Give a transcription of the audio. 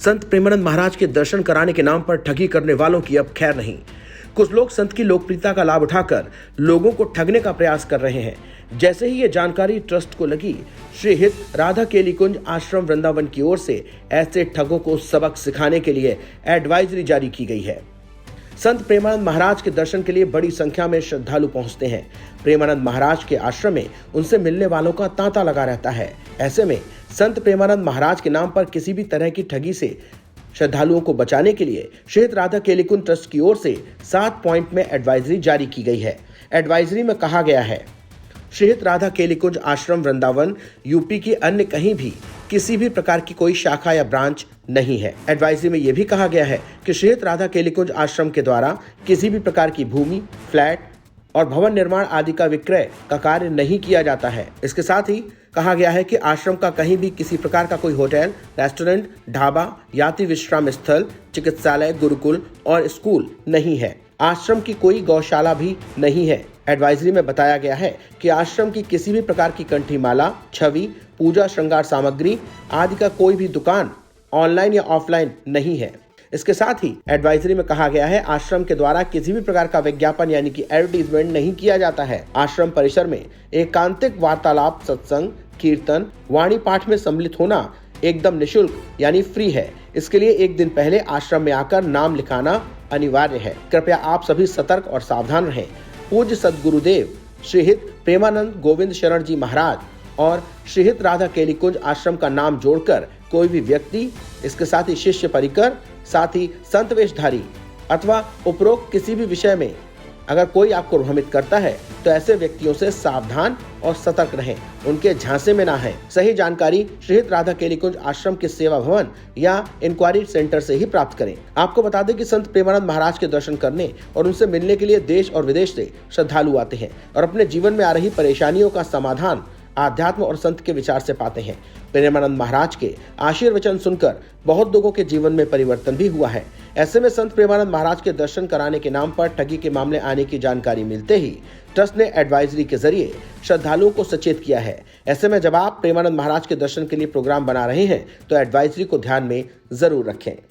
संत प्रेमानंद महाराज के दर्शन कराने के नाम पर ठगी करने वालों की अब खैर नहीं। कुछ लोग संत की लोकप्रियता का लाभ उठाकर लोगों को ठगने का प्रयास कर रहे हैं। जैसे ही ये जानकारी ट्रस्ट को लगी, श्री हित राधा केली कुंज आश्रम वृंदावन की ओर से ऐसे ठगों को सबक सिखाने के लिए एडवाइजरी जारी की गई है। संत प्रेमानंद महाराज के दर्शन के लिए बड़ी संख्या में श्रद्धालु पहुंचते हैं। प्रेमानंद महाराज के आश्रम में उनसे मिलने वालों का तांता लगा रहता है। ऐसे में संत प्रेमानंद महाराज के नाम पर किसी भी तरह की ठगी से श्रद्धालुओं को बचाने के लिए श्री राधा केली कुंज ट्रस्ट की ओर से 7 पॉइंट में एडवाइजरी जारी की गई है। एडवाइजरी में कहा गया है, श्री राधा केली कुंज आश्रम वृंदावन यूपी की अन्य कहीं भी किसी भी प्रकार की कोई शाखा या ब्रांच नहीं है। एडवाइजरी में यह भी कहा गया है कि श्री राधा केली कुंज आश्रम के द्वारा किसी भी प्रकार की भूमि, फ्लैट और भवन निर्माण आदि का विक्रय का कार्य नहीं किया जाता है। इसके साथ ही कहा गया है कि आश्रम का कहीं भी किसी प्रकार का कोई होटल, रेस्टोरेंट, ढाबा, यात्री विश्राम स्थल, चिकित्सालय, गुरुकुल और स्कूल नहीं है। आश्रम की कोई गौशाला भी नहीं है। एडवाइजरी में बताया गया है कि आश्रम की किसी भी प्रकार की कंठी माला, छवि, पूजा श्रृंगार सामग्री आदि का कोई भी दुकान ऑनलाइन या ऑफलाइन नहीं है। इसके साथ ही एडवाइजरी में कहा गया है, आश्रम के द्वारा किसी भी प्रकार का विज्ञापन यानी कि एडवर्टाइजमेंट नहीं किया जाता है। आश्रम परिसर में एकांतिक वार्तालाप, सत्संग, कीर्तन, वाणी पाठ में सम्मिलित होना एकदम निःशुल्क यानी फ्री है। इसके लिए एक दिन पहले आश्रम में आकर नाम लिखाना अनिवार्य है। कृपया आप सभी सतर्क और सावधान रहें। पूज्य सद्गुरुदेव श्री हित प्रेमानंद गोविंद शरण जी महाराज और श्री हित राधा केली कुंज आश्रम का नाम जोड़कर कोई भी व्यक्ति, इसके साथ ही शिष्य परिकर, साथ ही संत वेशधारी अथवा उपरोक्त किसी भी विषय में अगर कोई आपको भ्रमित करता है तो ऐसे व्यक्तियों से सावधान और सतर्क रहें, उनके झांसे में ना आए। सही जानकारी श्री हित राधा केली कुंज आश्रम के सेवा भवन या इंक्वायरी सेंटर से ही प्राप्त करें। आपको बता दें कि संत प्रेमानंद महाराज के दर्शन करने और उनसे मिलने के लिए देश और विदेश से श्रद्धालु आते हैं और अपने जीवन में आ रही परेशानियों का समाधान आध्यात्म और संत के विचार से पाते हैं। प्रेमानंद महाराज के आशीर्वचन सुनकर बहुत लोगों के जीवन में परिवर्तन भी हुआ है। ऐसे में संत प्रेमानंद महाराज के दर्शन कराने के नाम पर ठगी के मामले आने की जानकारी मिलते ही ट्रस्ट ने एडवाइजरी के जरिए श्रद्धालुओं को सचेत किया है। ऐसे में जब आप प्रेमानंद महाराज के दर्शन के लिए प्रोग्राम बना रहे हैं तो एडवाइजरी को ध्यान में जरूर रखें।